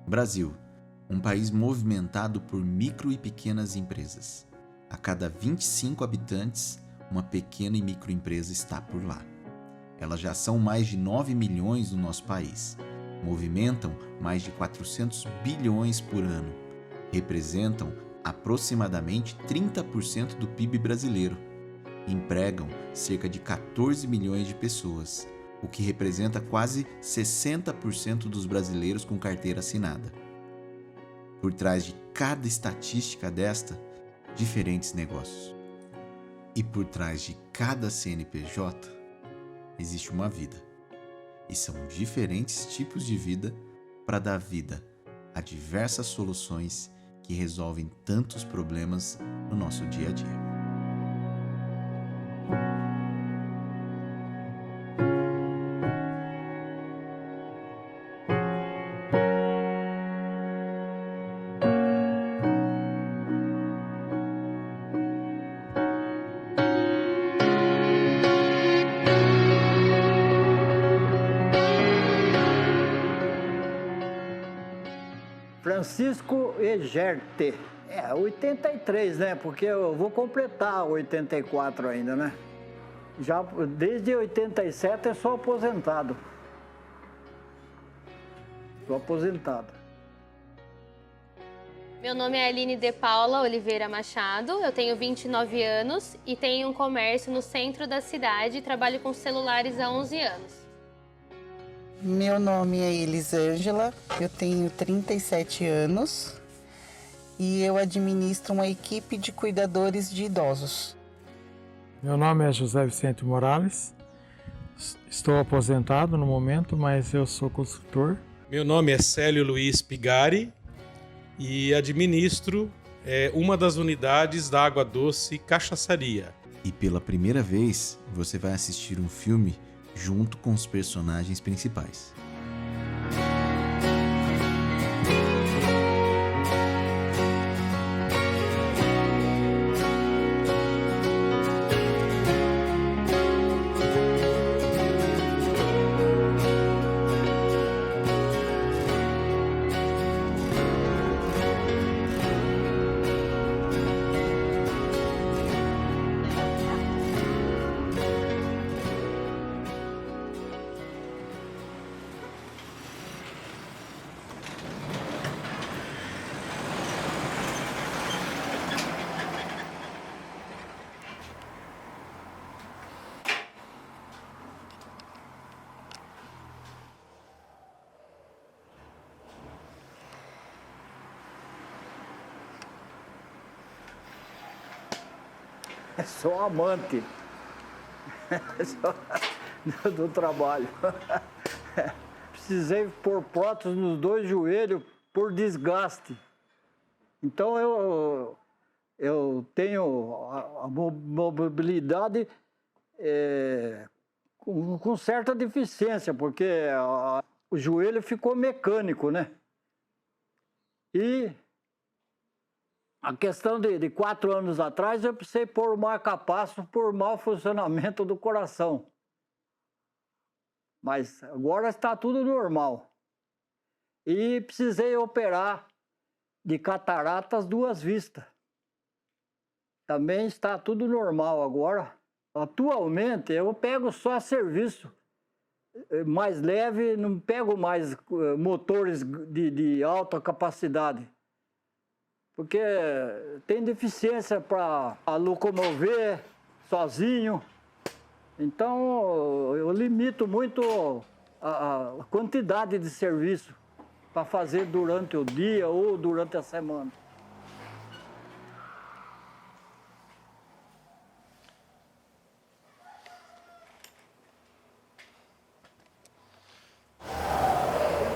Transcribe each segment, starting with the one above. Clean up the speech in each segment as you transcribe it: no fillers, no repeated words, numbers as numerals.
Brasil, um país movimentado por micro e pequenas empresas. A cada 25 habitantes, uma pequena e microempresa está por lá. Elas já são mais de 9 milhões no nosso país. Movimentam mais de 400 bilhões por ano. Representam aproximadamente 30% do PIB brasileiro. Empregam cerca de 14 milhões de pessoas, o que representa quase 60% dos brasileiros com carteira assinada. Por trás de cada estatística desta, diferentes negócios. E por trás de cada CNPJ, existe uma vida. E são diferentes tipos de vida para dar vida a diversas soluções que resolvem tantos problemas no nosso dia a dia. Francisco Egerte. 83, né? Porque eu vou completar 84 ainda, né? Já desde 87 eu sou aposentado. Sou aposentado. Meu nome é Aline de Paula Oliveira Machado, eu tenho 29 anos e tenho um comércio no centro da cidade e trabalho com celulares há 11 anos. Meu nome é Elisângela, eu tenho 37 anos e eu administro uma equipe de cuidadores de idosos. Meu nome é José Vicente Morales, estou aposentado no momento, mas eu sou consultor. Meu nome é Célio Luiz Pigari e administro uma das unidades da Água Doce Cachaçaria. E pela primeira vez, você vai assistir um filme junto com os personagens principais. Sou amante do trabalho. Precisei pôr prótese nos 2 joelhos por desgaste. Então eu tenho a mobilidade com certa deficiência, porque o joelho ficou mecânico, né? E a questão de 4 anos atrás, eu precisei pôr o marca-passo por mau funcionamento do coração. Mas agora está tudo normal. E precisei operar de cataratas 2 vistas. Também está tudo normal agora. Atualmente, eu pego só serviço mais leve, não pego mais motores de alta capacidade. Porque tem deficiência para locomover sozinho. Então, eu limito muito a quantidade de serviço para fazer durante o dia ou durante a semana.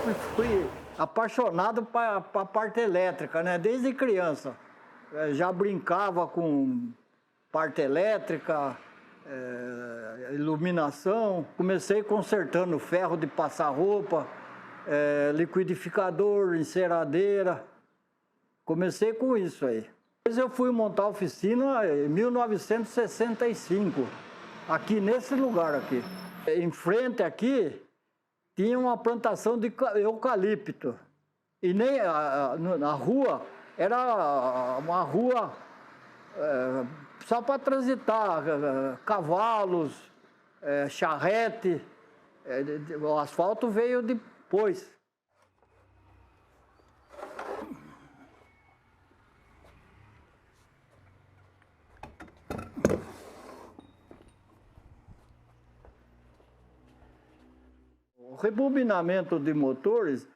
Eu fui apaixonado para a parte elétrica, né? Desde criança. Já brincava com parte elétrica, iluminação. Comecei consertando ferro de passar roupa, liquidificador, enceradeira. Comecei com isso aí. Depois eu fui montar a oficina em 1965, aqui nesse lugar aqui. Em frente aqui tinha uma plantação de eucalipto. E nem na rua, era uma rua só para transitar, cavalos, charrete, o asfalto veio depois. O rebobinamento de motores,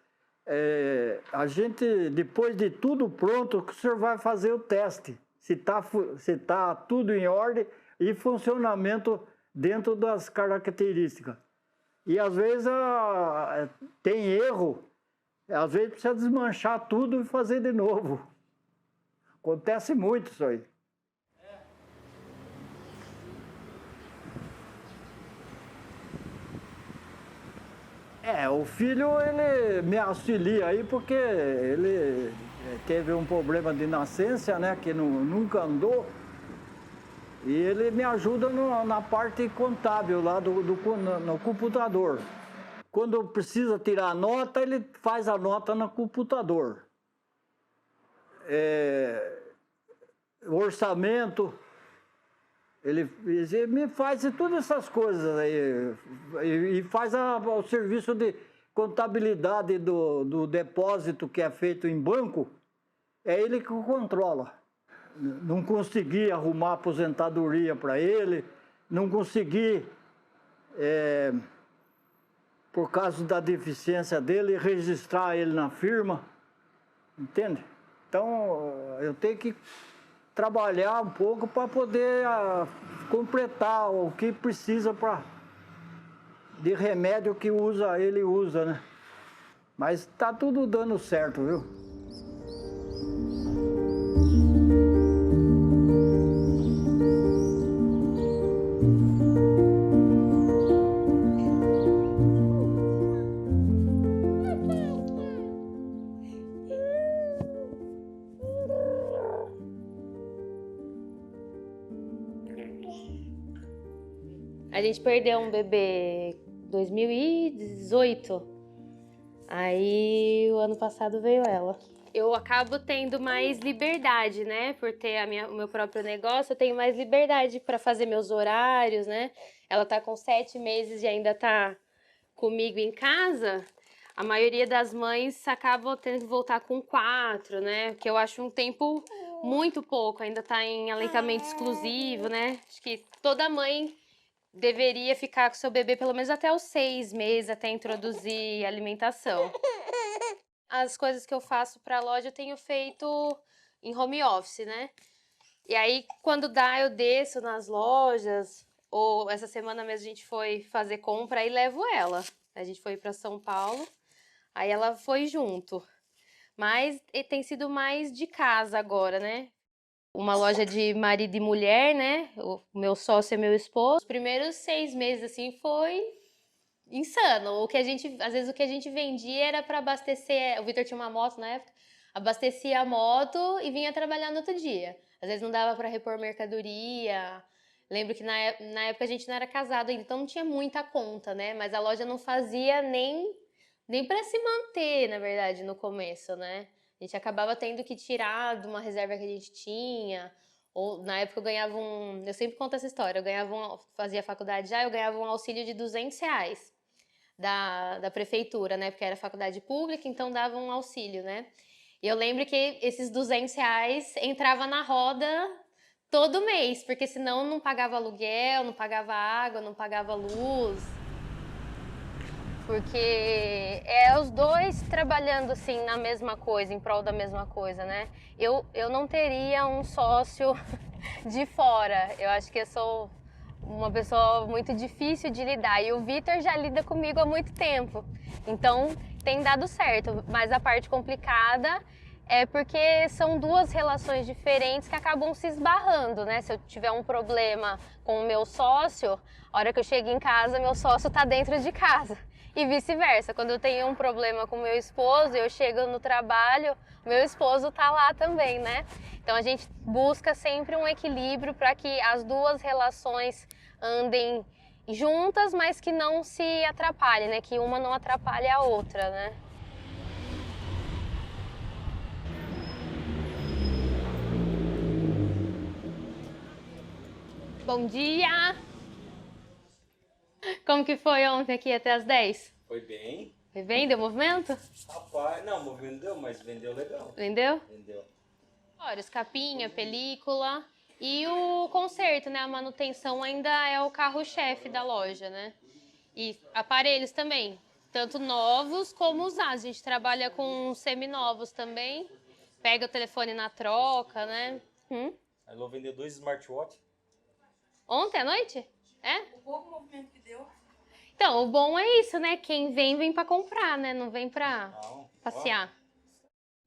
a gente, depois de tudo pronto, o senhor vai fazer o teste. Se tá tudo em ordem e funcionamento dentro das características. E às vezes tem erro, às vezes precisa desmanchar tudo e fazer de novo. Acontece muito isso aí. O filho, ele me auxilia aí porque ele teve um problema de nascença, né, que nunca andou. E ele me ajuda na parte contábil lá no computador. Quando precisa tirar a nota, ele faz a nota no computador. Orçamento, ele me faz todas essas coisas aí. E faz o serviço de contabilidade do depósito que é feito em banco, é ele que controla. Não consegui arrumar aposentadoria para ele, não consegui, por causa da deficiência dele, registrar ele na firma, entende? Então, eu tenho que trabalhar um pouco para poder completar o que precisa de remédio que ele usa, né? Mas tá tudo dando certo, viu? A gente perdeu um bebê em 2018, aí o ano passado veio ela. Eu acabo tendo mais liberdade, né? Por ter o meu próprio negócio, eu tenho mais liberdade para fazer meus horários, né? Ela tá com 7 meses e ainda tá comigo em casa. A maioria das mães acabam tendo que voltar com 4, né? Que eu acho um tempo muito pouco, ainda tá em aleitamento exclusivo, né? Acho que toda mãe deveria ficar com seu bebê pelo menos até os 6 meses, até introduzir alimentação. As coisas que eu faço para a loja eu tenho feito em home office, né? E aí, quando dá, eu desço nas lojas, ou essa semana mesmo a gente foi fazer compra e levo ela. A gente foi para São Paulo, aí ela foi junto. Mas tem sido mais de casa agora, né? Uma loja de marido e mulher, né? O meu sócio é meu esposo. Os primeiros 6 meses, assim, foi insano. Às vezes o que a gente vendia era para abastecer. O Vitor tinha uma moto na época, abastecia a moto e vinha trabalhar no outro dia. Às vezes não dava para repor mercadoria. Lembro que na época a gente não era casado, então não tinha muita conta, né? Mas a loja não fazia nem para se manter, na verdade, no começo, né? A gente acabava tendo que tirar de uma reserva que a gente tinha. Ou na época eu ganhava eu sempre conto essa história, fazia faculdade já, eu ganhava um auxílio de R$200 da prefeitura, né? Porque era faculdade pública, então dava um auxílio, né? E eu lembro que esses R$200 entrava na roda todo mês, porque senão não pagava aluguel, não pagava água, não pagava luz. Porque os dois trabalhando assim na mesma coisa, em prol da mesma coisa, né? Eu não teria um sócio de fora. Eu acho que eu sou uma pessoa muito difícil de lidar. E o Vitor já lida comigo há muito tempo. Então tem dado certo. Mas a parte complicada é porque são duas relações diferentes que acabam se esbarrando, né? Se eu tiver um problema com o meu sócio, a hora que eu chego em casa, meu sócio tá dentro de casa. E vice-versa, quando eu tenho um problema com meu esposo, eu chego no trabalho, meu esposo tá lá também, né? Então a gente busca sempre um equilíbrio para que as duas relações andem juntas, mas que não se atrapalhem, né? Que uma não atrapalhe a outra, né? Bom dia! Como que foi ontem aqui até as 10? Foi bem. Foi bem? Deu movimento? Rapaz, não, movimento deu, mas vendeu legal. Vendeu? Vendeu. Olha, capinha, película e o conserto, né? A manutenção ainda é o carro-chefe da loja, né? E aparelhos também, tanto novos como usados. A gente trabalha com seminovos também. Pega o telefone na troca, né? A Elô vendeu 2 smartwatch. Ontem à noite? É? O pouco movimento que deu. Então, o bom é isso, né? Quem vem, vem pra comprar, né? Não vem pra passear.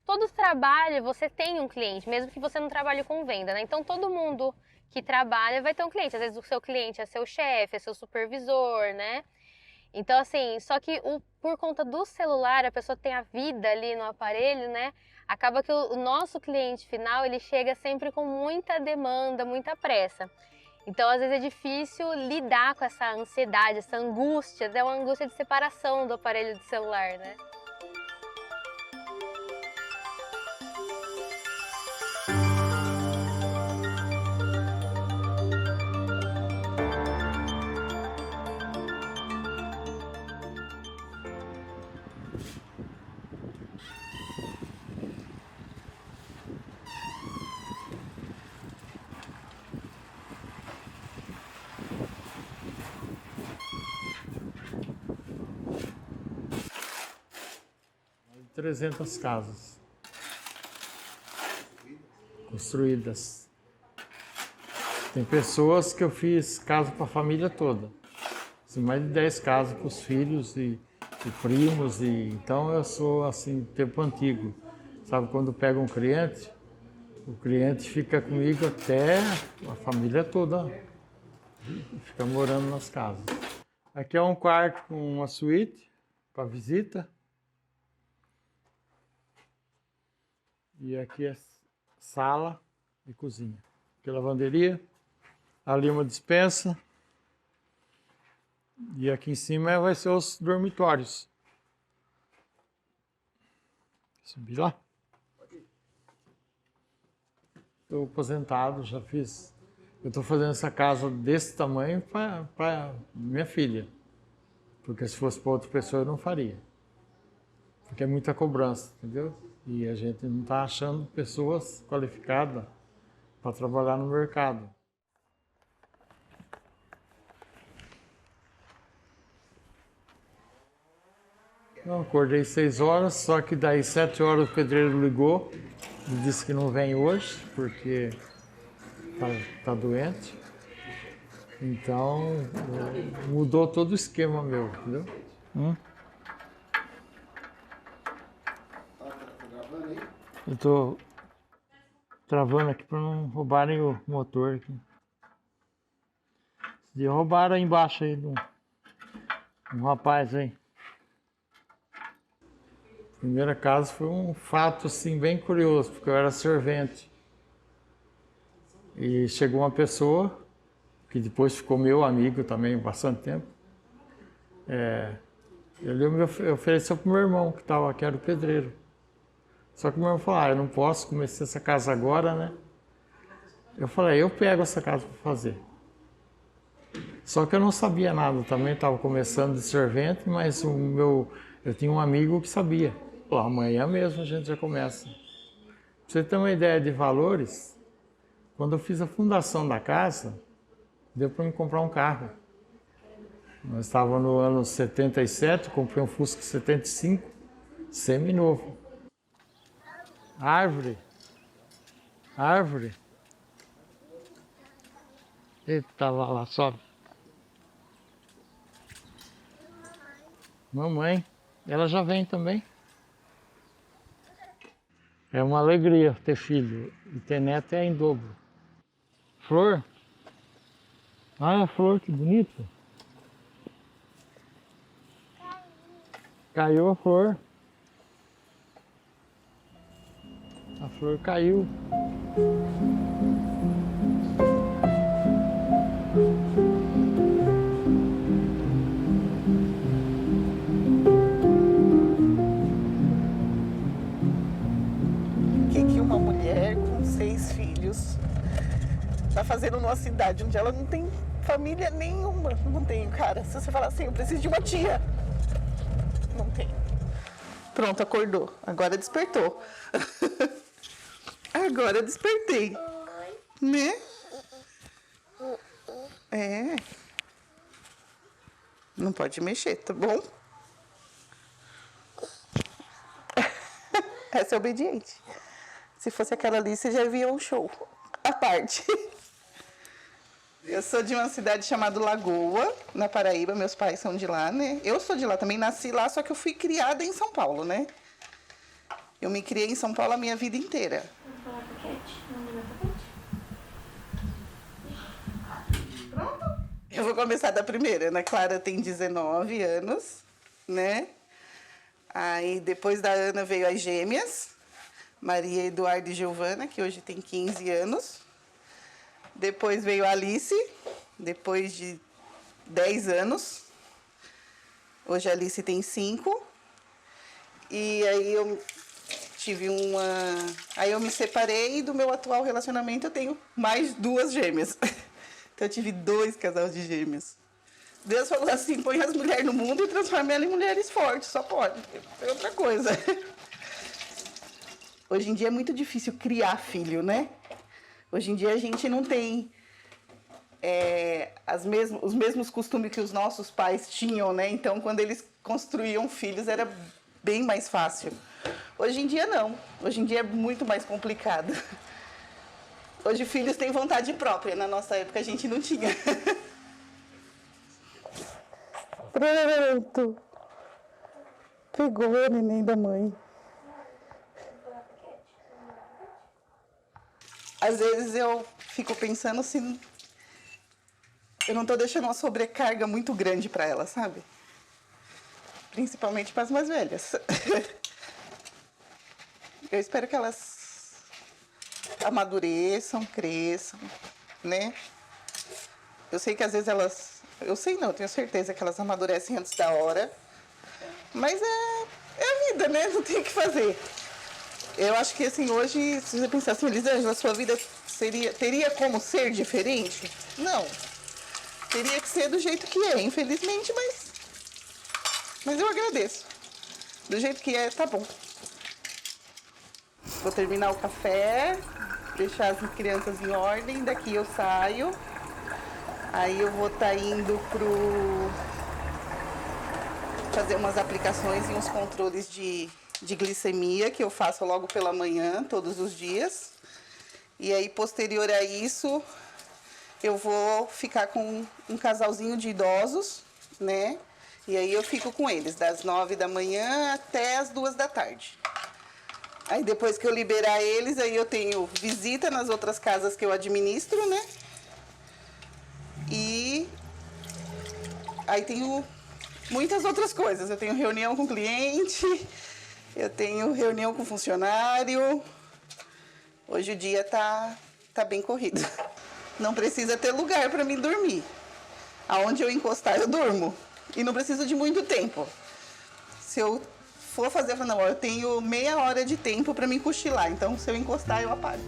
Todo trabalho, você tem um cliente, mesmo que você não trabalhe com venda, né? Então, todo mundo que trabalha vai ter um cliente. Às vezes, o seu cliente é seu chefe, é seu supervisor, né? Então, assim, só que por conta do celular, a pessoa tem a vida ali no aparelho, né? Acaba que o nosso cliente final, ele chega sempre com muita demanda, muita pressa. Então, às vezes é difícil lidar com essa ansiedade, essa angústia, até uma angústia de separação do aparelho do celular, né? Mais de 300 casas construídas. Tem pessoas que eu fiz casa para a família toda. Assim, mais de 10 casas para os filhos e primos. Então eu sou assim, tempo antigo. Sabe, quando pega um cliente, o cliente fica comigo até a família toda. Fica morando nas casas. Aqui é um quarto com uma suíte para visita. E aqui é sala e cozinha. Aqui é lavanderia. Ali uma despensa. E aqui em cima vai ser os dormitórios. Subir lá. Estou aposentado, já fiz. Eu estou fazendo essa casa desse tamanho para minha filha. Porque se fosse para outra pessoa eu não faria. Porque é muita cobrança, entendeu? E a gente não está achando pessoas qualificadas para trabalhar no mercado. Eu acordei 6 horas, só que daí 7 horas o pedreiro ligou e disse que não vem hoje, porque tá doente. Então, mudou todo o esquema meu, entendeu? Eu tô travando aqui para não roubarem o motor aqui. E roubaram aí embaixo aí um rapaz aí. Primeira casa foi um fato assim bem curioso, porque eu era servente. E chegou uma pessoa, que depois ficou meu amigo também bastante tempo. Ele me ofereceu para o meu irmão, que era o pedreiro. Só que o meu irmão falou, eu não posso começar essa casa agora, né? Eu falei, eu pego essa casa para fazer. Só que eu não sabia nada também, estava começando de servente, mas eu tinha um amigo que sabia. Falei, amanhã mesmo a gente já começa. Pra você ter uma ideia de valores, quando eu fiz a fundação da casa, deu para me comprar um carro. Nós estávamos no ano 77, comprei um Fusca 75, semi-novo. Árvore. Eita, lá, sobe. Mamãe, ela já vem também. É uma alegria ter filho e ter neto é em dobro. Flor? Ah, a flor, que bonita. Caiu a flor. A flor caiu. O que uma mulher com 6 filhos Tá fazendo numa cidade onde ela não tem família nenhuma. Não tenho, cara. Se você falar assim, eu preciso de uma tia. Não tem. Pronto, acordou. Agora despertou. Agora despertei. Né? É. Não pode mexer, tá bom? Essa é obediente. Se fosse aquela ali, você já via um show à parte. Eu sou de uma cidade chamada Lagoa, na Paraíba. Meus pais são de lá, né? Eu sou de lá também, nasci lá, só que eu fui criada em São Paulo, né? Eu me criei em São Paulo a minha vida inteira. Pronto? Eu vou começar da primeira. Ana Clara tem 19 anos, né? Aí depois da Ana veio as gêmeas, Maria Eduarda e Giovana, que hoje tem 15 anos. Depois veio a Alice, depois de 10 anos. Hoje a Alice tem 5. E aí eu tive Aí eu me separei e do meu atual relacionamento eu tenho mais 2 gêmeas. Então eu tive 2 casais de gêmeos. Deus falou assim, põe as mulheres no mundo e transforma elas em mulheres fortes, só pode. É outra coisa. Hoje em dia é muito difícil criar filho, né? Hoje em dia a gente não tem os mesmos costumes que os nossos pais tinham, né? Então, quando eles construíam filhos, era bem mais fácil. Hoje em dia, não. Hoje em dia é muito mais complicado. Hoje, filhos têm vontade própria. Na nossa época, a gente não tinha. Pronto. Pegou o neném da mãe. Às vezes eu fico pensando se eu não estou deixando uma sobrecarga muito grande para ela, sabe? Principalmente para as mais velhas. Eu espero que elas amadureçam, cresçam, né? Eu sei que às vezes elas... Eu sei não, tenho certeza que elas amadurecem antes da hora. Mas é a vida, né? Não tem o que fazer. Eu acho que, assim, hoje, se você pensar assim, Elisângela, a sua vida teria como ser diferente? Não. Teria que ser do jeito que é, infelizmente, mas eu agradeço. Do jeito que é, tá bom. Vou terminar o café, deixar as crianças em ordem, daqui eu saio. Aí eu vou estar indo fazer umas aplicações e uns controles de glicemia, que eu faço logo pela manhã, todos os dias. E aí, posterior a isso, eu vou ficar com um casalzinho de idosos, né? E aí eu fico com eles, das 9 da manhã até as 2 da tarde. Aí depois que eu liberar eles, aí eu tenho visita nas outras casas que eu administro, né? E aí tenho muitas outras coisas. Eu tenho reunião com cliente, eu tenho reunião com funcionário. Hoje o dia tá bem corrido. Não precisa ter lugar para mim dormir. Aonde eu encostar, eu durmo. E não preciso de muito tempo. Se eu for fazer, eu falo, não, eu tenho meia hora de tempo para me cochilar. Então, se eu encostar, eu apago.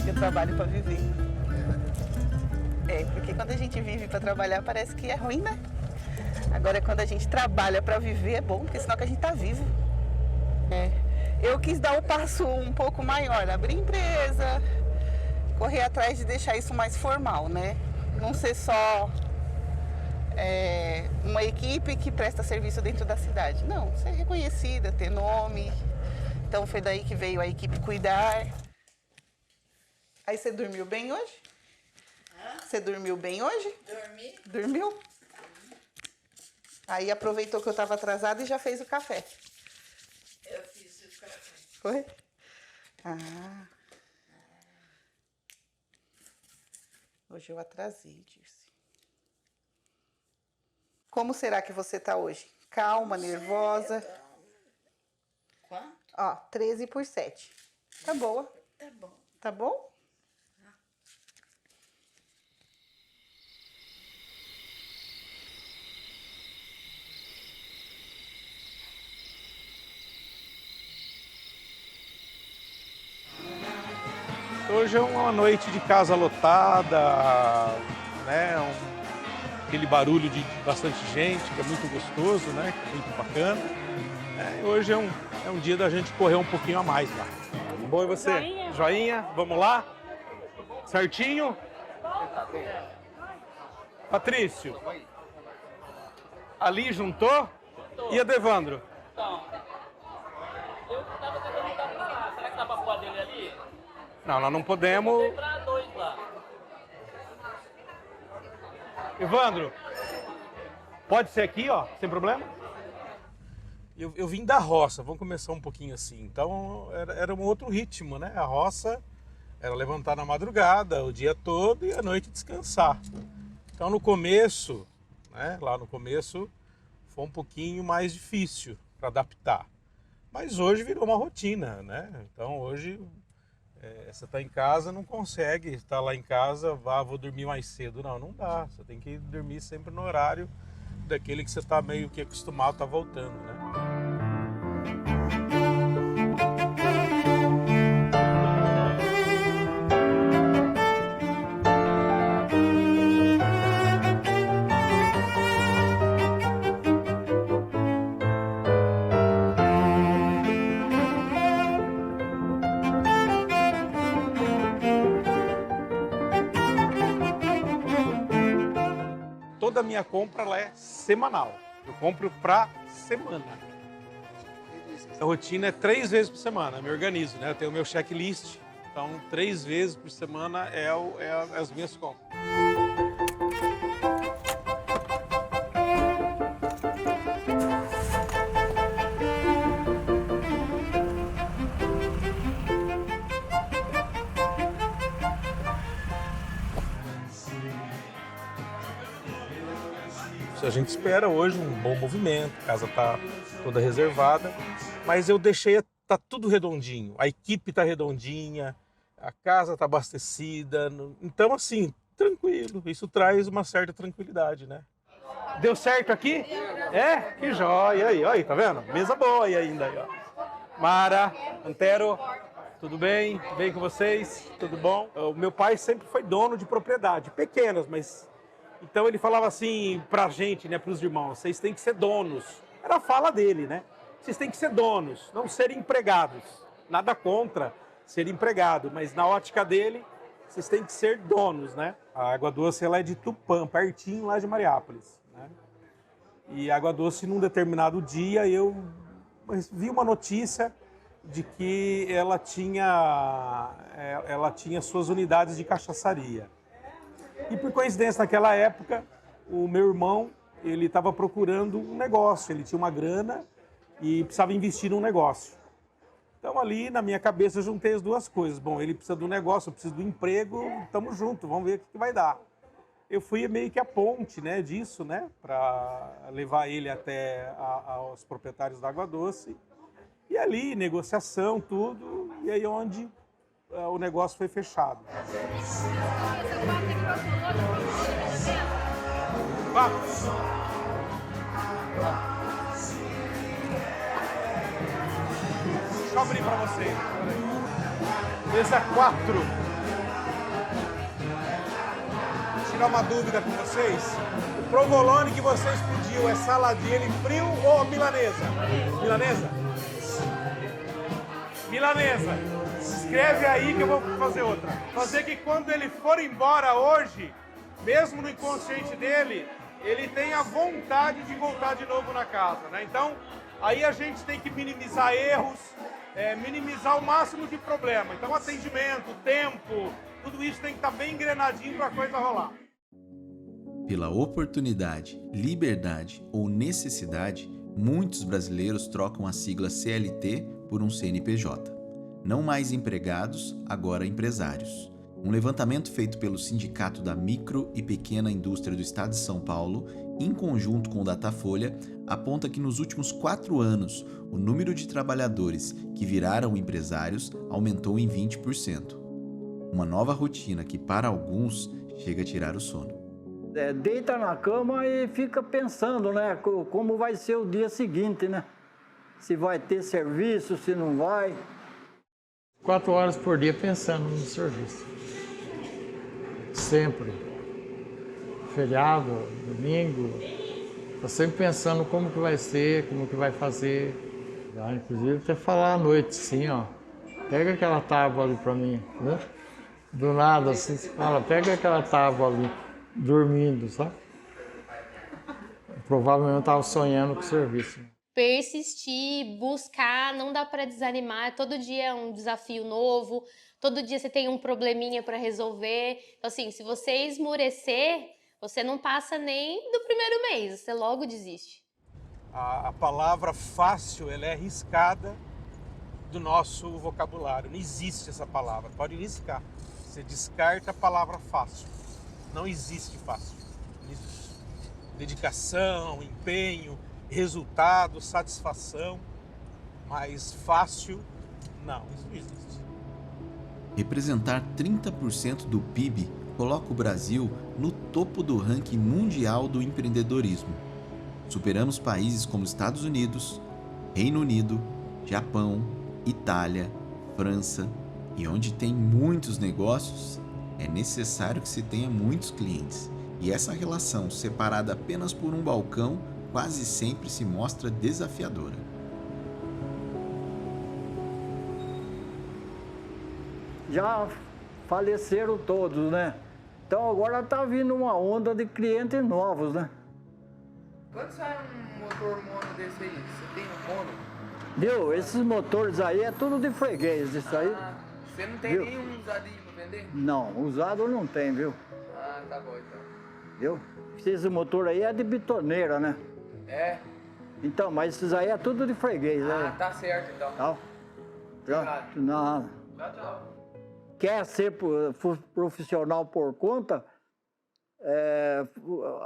Eu trabalho para viver. Porque quando a gente vive para trabalhar, parece que é ruim, né? Agora, quando a gente trabalha para viver, é bom, porque senão que a gente tá vivo. Eu quis dar um passo um pouco maior, abrir empresa, correr atrás de deixar isso mais formal, né? Não ser só uma equipe que presta serviço dentro da cidade. Não, ser reconhecida, ter nome. Então, foi daí que veio a equipe Cuidar. Aí, você dormiu bem hoje? Você dormiu bem hoje? Dormi. Dormiu? Aí aproveitou que eu estava atrasada e já fez o café. Eu fiz o café. Foi? Ah. Hoje eu atrasei, Dirce. Como será que você está hoje? Calma, nervosa? Quanto? Ó, 13 por 7. Tá boa. Tá bom. Tá bom? Hoje é uma noite de casa lotada, né? Aquele barulho de bastante gente, que é muito gostoso, né? Que é muito bacana. Hoje é um dia da gente correr um pouquinho a mais lá. Bom, e você? Joinha. Joinha? Vamos lá? Certinho? Patrício? Ali juntou? E a Devandro? Então, eu tava tentando mudar pra lá. Será que dá pra pôr dele ali? Não, nós não podemos. Tem pra 2 lá. Evandro, pode ser aqui, ó, sem problema? Eu vim da roça, vamos começar um pouquinho assim. Então era um outro ritmo, né? A roça era levantar na madrugada, o dia todo e à noite descansar. Então no começo, né? Lá no começo foi um pouquinho mais difícil para adaptar. Mas hoje virou uma rotina, né? Então hoje você está em casa, não consegue estar lá em casa, vou dormir mais cedo. Não dá. Você tem que dormir sempre no horário daquele que você está meio que acostumado, tá voltando, né? Toda a minha compra ela é semanal. Eu compro para semana. A rotina é 3 vezes por semana, eu me organizo, né? Eu tenho o meu checklist, então 3 vezes por semana é as minhas compras. A gente espera hoje um bom movimento, a casa está toda reservada, mas eu deixei, tá tudo redondinho, a equipe está redondinha, a casa está abastecida, então assim, tranquilo, isso traz uma certa tranquilidade, né? Deu certo aqui? É? Que jóia, aí, tá vendo? Mesa boa aí ainda, aí, ó. Mara, Antero, tudo bem? Bem com vocês? Tudo bom? O meu pai sempre foi dono de propriedade, pequenas, mas... Então ele falava assim pra gente, né, pros irmãos, vocês têm que ser donos. Era a fala dele, né? Vocês têm que ser donos, não ser empregados. Nada contra ser empregado, mas na ótica dele, vocês têm que ser donos, né? A Água Doce, ela é de Tupã, pertinho lá de Mariápolis, né? E a Água Doce, num determinado dia, eu vi uma notícia de que ela tinha suas unidades de cachaçaria. E por coincidência, naquela época, o meu irmão, ele estava procurando um negócio, ele tinha uma grana e precisava investir num negócio. Então ali, na minha cabeça, eu juntei as duas coisas. Bom, ele precisa do negócio, eu preciso do emprego, estamos juntos, vamos ver o que vai dar. Eu fui meio que a ponte, né, disso, né, para levar ele até aos proprietários da Água Doce. E ali, negociação, tudo, e aí onde o negócio foi fechado. Vamos! Deixa eu abrir para vocês. Mesa 4. Vou tirar uma dúvida com vocês. O provolone que vocês pediu é saladinha ele frio ou milanesa? Milanesa? Milanesa. Escreve aí que eu vou fazer outra. Fazer que quando ele for embora hoje, mesmo no inconsciente dele, ele tenha vontade de voltar de novo na casa, né? Então, aí a gente tem que minimizar erros, minimizar o máximo de problema. Então, atendimento, tempo, tudo isso tem que estar bem engrenadinho para a coisa rolar. Pela oportunidade, liberdade ou necessidade, muitos brasileiros trocam a sigla CLT por um CNPJ. Não mais empregados, agora empresários. Um levantamento feito pelo Sindicato da Micro e Pequena Indústria do Estado de São Paulo em conjunto com o Datafolha, aponta que nos últimos 4 anos, o número de trabalhadores que viraram empresários aumentou em 20%. Uma nova rotina que, para alguns, chega a tirar o sono. Deita na cama e fica pensando, né, como vai ser o dia seguinte, né? Se vai ter serviço, se não vai. 4 horas por dia pensando no serviço. Sempre. Feriado, domingo. Estou sempre pensando como que vai ser, como que vai fazer. Já, inclusive até falar à noite, assim, ó. Pega aquela tábua ali para mim, né? Do nada, assim, você fala, pega aquela tábua ali, dormindo, sabe? Provavelmente eu estava sonhando com o serviço. Persistir, buscar, não dá para desanimar. Todo dia é um desafio novo, todo dia você tem um probleminha para resolver. Então, assim, se você esmorecer, você não passa nem do primeiro mês, você logo desiste. A palavra fácil, ela é arriscada do nosso vocabulário. Não existe essa palavra, pode riscar. Você descarta a palavra fácil. Não existe fácil. Existe dedicação, empenho, resultado, satisfação, mas fácil, não, isso não existe. Representar 30% do PIB coloca o Brasil no topo do ranking mundial do empreendedorismo. Superamos países como Estados Unidos, Reino Unido, Japão, Itália, França, e onde tem muitos negócios, é necessário que se tenha muitos clientes. E essa relação, separada apenas por um balcão, quase sempre se mostra desafiadora. Já faleceram todos, né? Então agora tá vindo uma onda de clientes novos, né? Quanto sai um motor mono desse aí? Você tem um mono? Viu? Esses motores aí é tudo de freguês, isso aí. Você não tem nenhum usadinho pra vender? Não, usado não tem, viu? Ah, tá bom então. Viu? Esse motor aí é de bitoneira, né? É? Então, mas esses aí é tudo de freguês, né? Ah, tá certo então. Tá? Não. Tchau, tchau. Quer ser profissional por conta,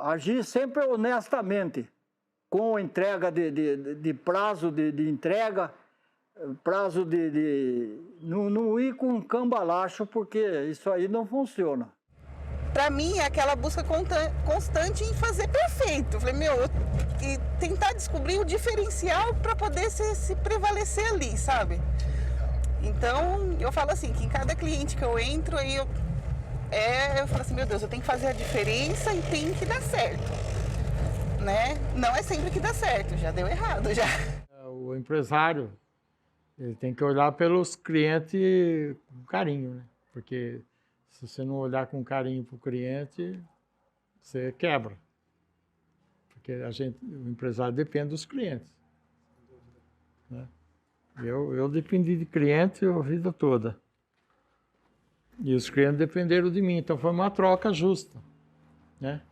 agir sempre honestamente, com entrega de prazo de entrega, prazo não ir com cambalacho, porque isso aí não funciona. Para mim, é aquela busca constante em fazer perfeito. Falei, e tentar descobrir o diferencial para poder se prevalecer ali, sabe? Então, eu falo assim, que em cada cliente que eu entro, aí eu falo assim, meu Deus, eu tenho que fazer a diferença e tem que dar certo, né? Não é sempre que dá certo, já deu errado, já. O empresário, ele tem que olhar pelos clientes com carinho, né? Porque se você não olhar com carinho para o cliente, você quebra. Porque o empresário depende dos clientes, né? Eu dependi de cliente a vida toda. E os clientes dependeram de mim, então foi uma troca justa, né?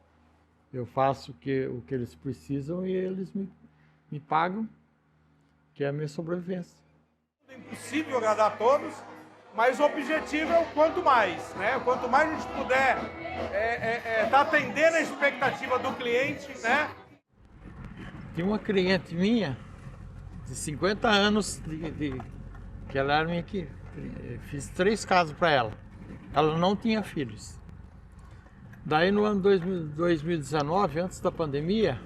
Eu faço o que eles precisam e eles me pagam, que é a minha sobrevivência. É impossível agradar a todos, mas o objetivo é o quanto mais, né? Quanto mais a gente puder tá atendendo a expectativa do cliente, né? Tinha uma cliente minha, de 50 anos, que ela era minha equipe. Fiz 3 casos para ela. Ela não tinha filhos. Daí no ano 2019, antes da pandemia,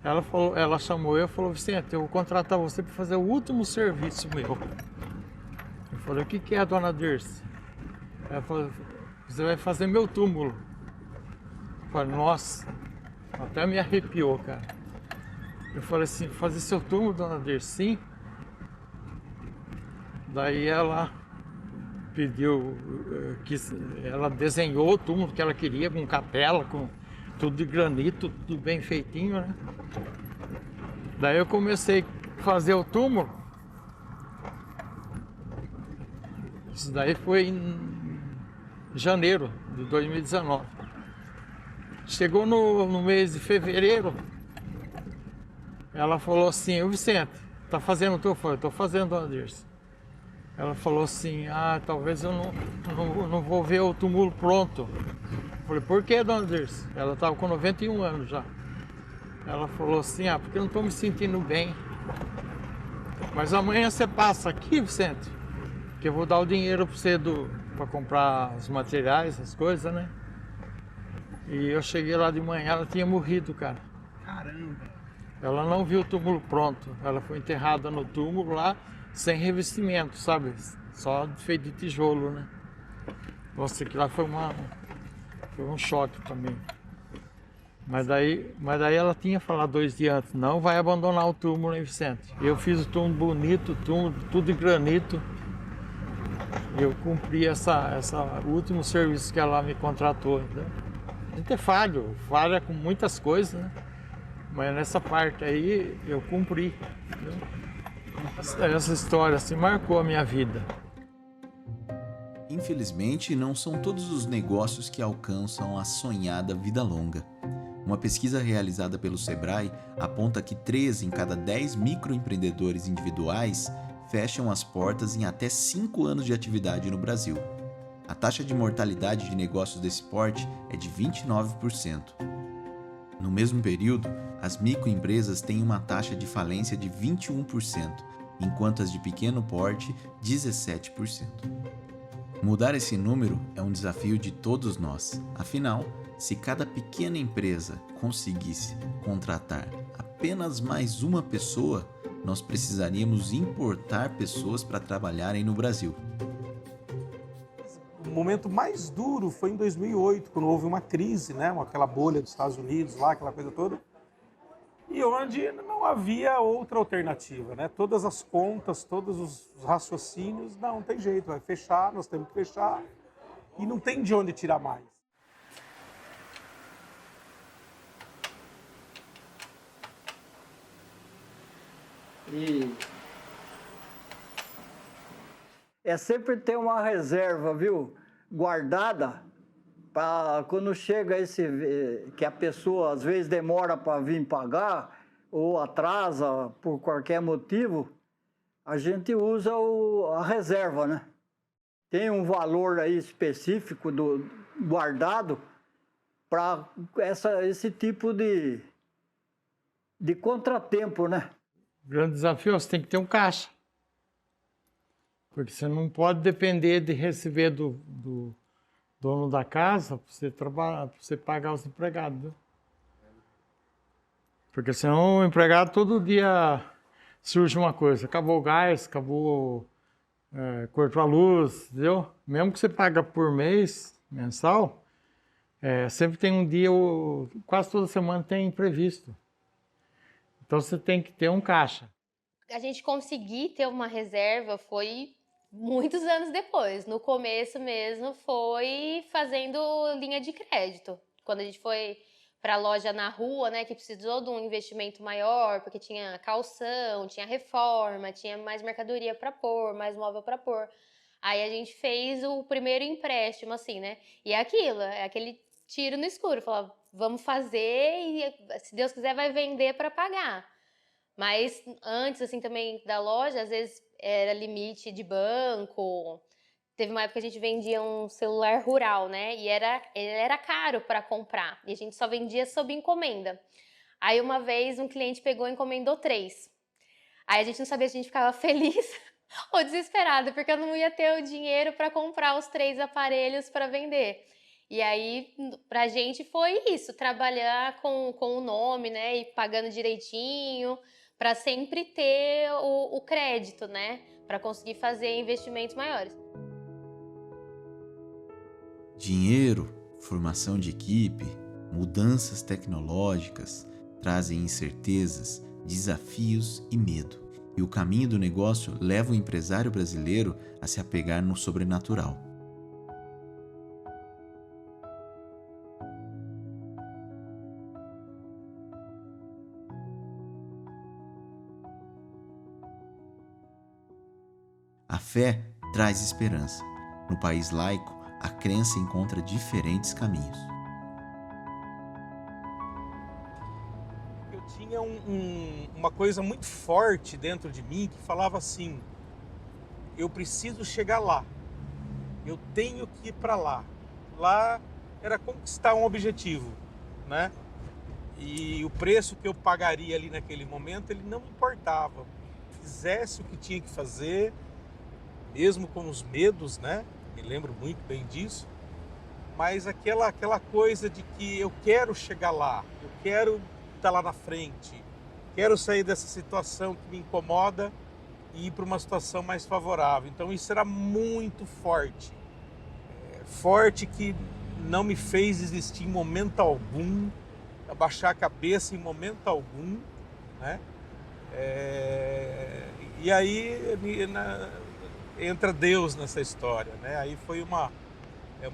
ela chamou eu e falou, Vicente, eu vou contratar você para fazer o último serviço meu. Eu falei, o que é, dona Dirce? Ela falou, você vai fazer meu túmulo. Eu falei, nossa, até me arrepiou, cara. Eu falei assim, fazer seu túmulo, dona Dirce? Sim. Daí ela pediu, ela desenhou o túmulo que ela queria, com capela, com tudo de granito, tudo bem feitinho, né? Daí eu comecei a fazer o túmulo. Isso daí foi em janeiro de 2019. Chegou no mês de fevereiro, ela falou assim, ô Vicente, tá fazendo o teu? Eu falei, tô fazendo, dona Dirce. Ela falou assim, talvez eu não vou ver o túmulo pronto. Eu falei, por que, dona Dirce? Ela estava com 91 anos já. Ela falou assim, porque eu não estou me sentindo bem. Mas amanhã você passa aqui, Vicente, que eu vou dar o dinheiro para você para comprar os materiais, as coisas, né? E eu cheguei lá de manhã, ela tinha morrido, cara. Caramba! Ela não viu o túmulo pronto. Ela foi enterrada no túmulo lá, sem revestimento, sabe? Só feito de tijolo, né? Nossa, aquilo lá foi um choque para mim. Mas daí ela tinha falado 2 dias antes, não vai abandonar o túmulo, hein, Vicente? Eu fiz o túmulo bonito, tudo em granito. Eu cumpri o último serviço que ela me contratou. Né? A gente falha com muitas coisas, né? Mas nessa parte aí eu cumpri. Essa história assim marcou a minha vida. Infelizmente, não são todos os negócios que alcançam a sonhada vida longa. Uma pesquisa realizada pelo Sebrae aponta que 3 em cada 10 microempreendedores individuais fecham as portas em até 5 anos de atividade no Brasil. A taxa de mortalidade de negócios desse porte é de 29%. No mesmo período, as microempresas têm uma taxa de falência de 21%, enquanto as de pequeno porte, 17%. Mudar esse número é um desafio de todos nós. Afinal, se cada pequena empresa conseguisse contratar apenas mais uma pessoa, nós precisaríamos importar pessoas para trabalharem no Brasil. O momento mais duro foi em 2008, quando houve uma crise, né? Aquela bolha dos Estados Unidos lá, aquela coisa toda. E onde não havia outra alternativa, né? Todas as contas, todos os raciocínios, não tem jeito, vai fechar, nós temos que fechar e não tem de onde tirar mais. E é sempre ter uma reserva, viu? Guardada, para quando chega que a pessoa às vezes demora para vir pagar ou atrasa por qualquer motivo, a gente usa a reserva, né? Tem um valor aí específico guardado para esse tipo de contratempo, né? O grande desafio é você tem que ter um caixa. Porque você não pode depender de receber do dono da casa para você trabalhar, para você pagar os empregados. Viu? Porque senão o empregado todo dia surge uma coisa. Acabou o gás, cortou a luz, entendeu? Mesmo que você paga por mês, mensal, sempre tem um dia, quase toda semana tem imprevisto. Então você tem que ter um caixa. A gente conseguir ter uma reserva foi muitos anos depois. No começo mesmo foi fazendo linha de crédito. Quando a gente foi para a loja na rua, né, que precisou de um investimento maior, porque tinha calção, tinha reforma, tinha mais mercadoria para pôr, mais móvel para pôr. Aí a gente fez o primeiro empréstimo, assim, né? E é aquilo, é aquele tiro no escuro. Falava, vamos fazer e, se Deus quiser, vai vender para pagar. Mas antes, assim, também da loja, às vezes era limite de banco. Teve uma época que a gente vendia um celular rural, né? E ele era caro para comprar. E a gente só vendia sob encomenda. Aí uma vez um cliente pegou e encomendou 3. Aí a gente não sabia se a gente ficava feliz ou desesperado, porque eu não ia ter o dinheiro para comprar os 3 aparelhos para vender. E aí, pra gente foi isso, trabalhar com o nome, né? E pagando direitinho, para sempre ter o crédito, né? Para conseguir fazer investimentos maiores. Dinheiro, formação de equipe, mudanças tecnológicas trazem incertezas, desafios e medo. E o caminho do negócio leva o empresário brasileiro a se apegar no sobrenatural. A fé traz esperança. No país laico, a crença encontra diferentes caminhos. Eu tinha uma coisa muito forte dentro de mim que falava assim, eu preciso chegar lá, eu tenho que ir para lá. Lá era conquistar um objetivo, né? E o preço que eu pagaria ali naquele momento, ele não me importava. Fizesse o que tinha que fazer, mesmo com os medos, né? Me lembro muito bem disso. Mas aquela coisa de que eu quero chegar lá, eu quero estar lá na frente, quero sair dessa situação que me incomoda e ir para uma situação mais favorável. Então isso era muito forte. Forte que não me fez desistir em momento algum, abaixar a cabeça em momento algum, né? E aí entra Deus nessa história, né? Aí foi uma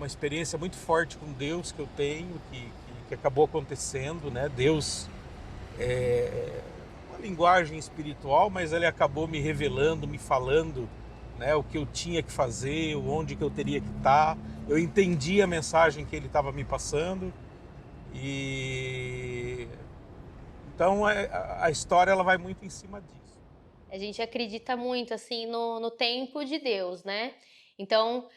experiência muito forte com Deus que eu tenho, que acabou acontecendo, né? Deus é uma linguagem espiritual, mas ele acabou me revelando, me falando, né, o que eu tinha que fazer, onde que eu teria que estar. Eu entendi a mensagem que ele estava me passando e então a história ela vai muito em cima disso. A gente acredita muito assim no tempo de Deus, né? Então,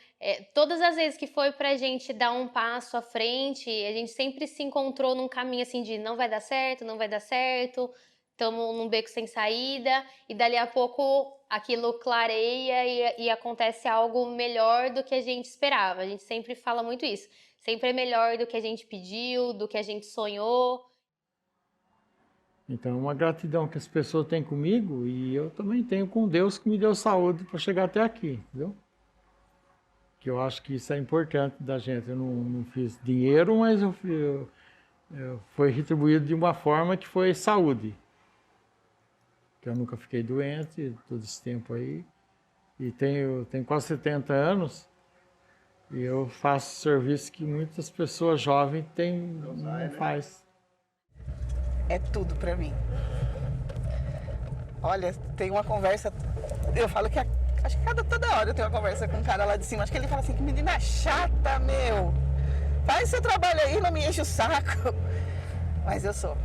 todas as vezes que foi pra gente dar um passo à frente, a gente sempre se encontrou num caminho assim de não vai dar certo, estamos num beco sem saída, e dali a pouco aquilo clareia e acontece algo melhor do que a gente esperava. A gente sempre fala muito isso. Sempre é melhor do que a gente pediu, do que a gente sonhou. Então, uma gratidão que as pessoas têm comigo e eu também tenho com Deus que me deu saúde para chegar até aqui, entendeu? Que eu acho que isso é importante da gente. Eu não fiz dinheiro, mas foi retribuído de uma forma que foi saúde. Que eu nunca fiquei doente todo esse tempo aí. E tenho quase 70 anos e eu faço serviço que muitas pessoas jovens não faz. É tudo pra mim. Olha, tem uma conversa, eu falo que acho que toda hora eu tenho uma conversa com um cara lá de cima, acho que ele fala assim, que menina chata, meu. Faz seu trabalho aí, não me enche o saco. Mas eu sou.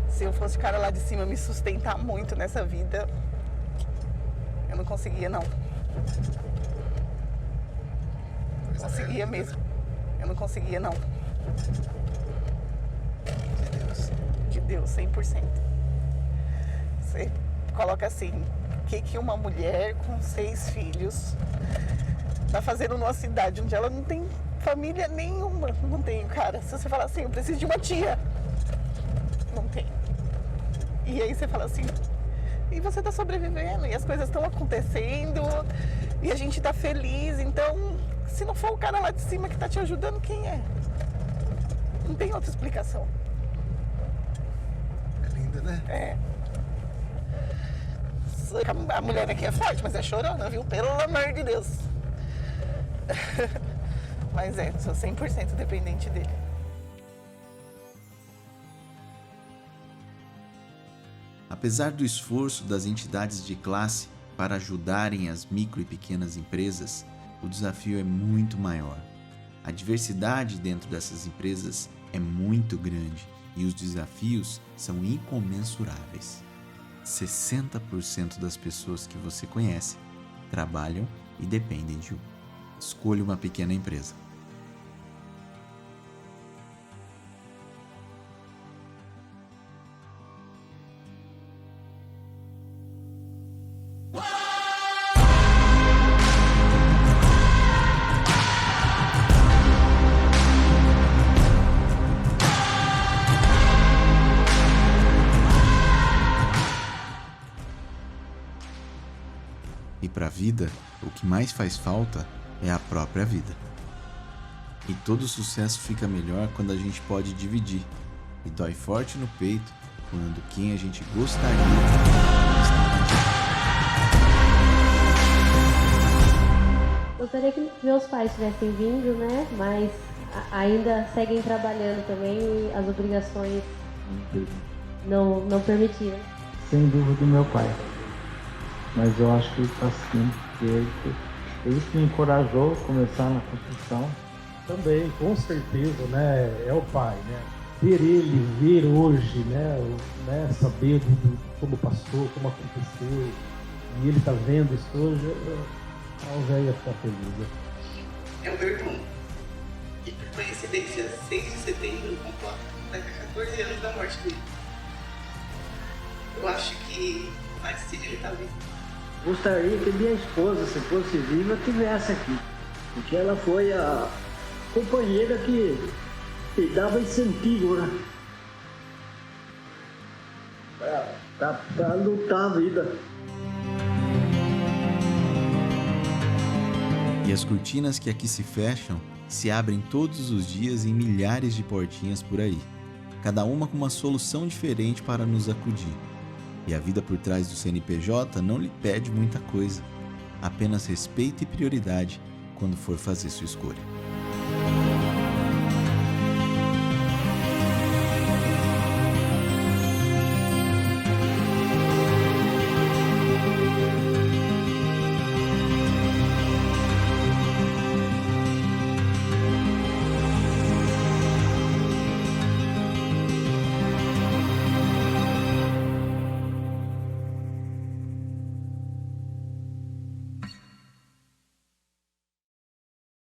Se eu fosse o cara lá de cima me sustentar muito nessa vida, eu não conseguia, não. Não conseguia mesmo. Eu não conseguia, não. De Deus, 100%. Você coloca assim, o que uma mulher com 6 filhos tá fazendo numa cidade onde ela não tem família nenhuma? Não tem, cara. Se você falar assim, eu preciso de uma tia. Não tem. E aí você fala assim, e você tá sobrevivendo, e as coisas estão acontecendo, e a gente tá feliz, então, se não for o cara lá de cima que tá te ajudando, quem é? Não tem outra explicação. É linda, né? É. A mulher aqui é forte, mas é chorona, viu? Pelo amor de Deus. Mas sou 100% dependente dele. Apesar do esforço das entidades de classe para ajudarem as micro e pequenas empresas, o desafio é muito maior. A diversidade dentro dessas empresas é muito grande e os desafios são incomensuráveis. 60% das pessoas que você conhece trabalham e dependem de um. Escolha uma pequena empresa. E para a vida, o que mais faz falta é a própria vida. E todo sucesso fica melhor quando a gente pode dividir. E dói forte no peito quando quem a gente gostaria Gostaria que meus pais tivessem vindo, né? Mas ainda seguem trabalhando também e as obrigações não permitiram. Sem dúvida do meu pai. Mas eu acho que ele está assim, ele que me encorajou a começar na construção. Também, com certeza, né, é o pai, né? Ver hoje, né, saber como passou, como aconteceu, e ele tá vendo isso hoje, o velho ia ficar feliz. Né? É o meu irmão. E por coincidência, 6 de setembro, completa 14 anos da morte dele. Eu acho que faz sentido ele estar vivo. Gostaria que minha esposa, se fosse viva, estivesse aqui. Porque ela foi a companheira que dava incentivo, né? Pra lutar a vida. E as cortinas que aqui se fecham se abrem todos os dias em milhares de portinhas por aí, cada uma com uma solução diferente para nos acudir. E a vida por trás do CNPJ não lhe pede muita coisa, apenas respeito e prioridade quando for fazer sua escolha.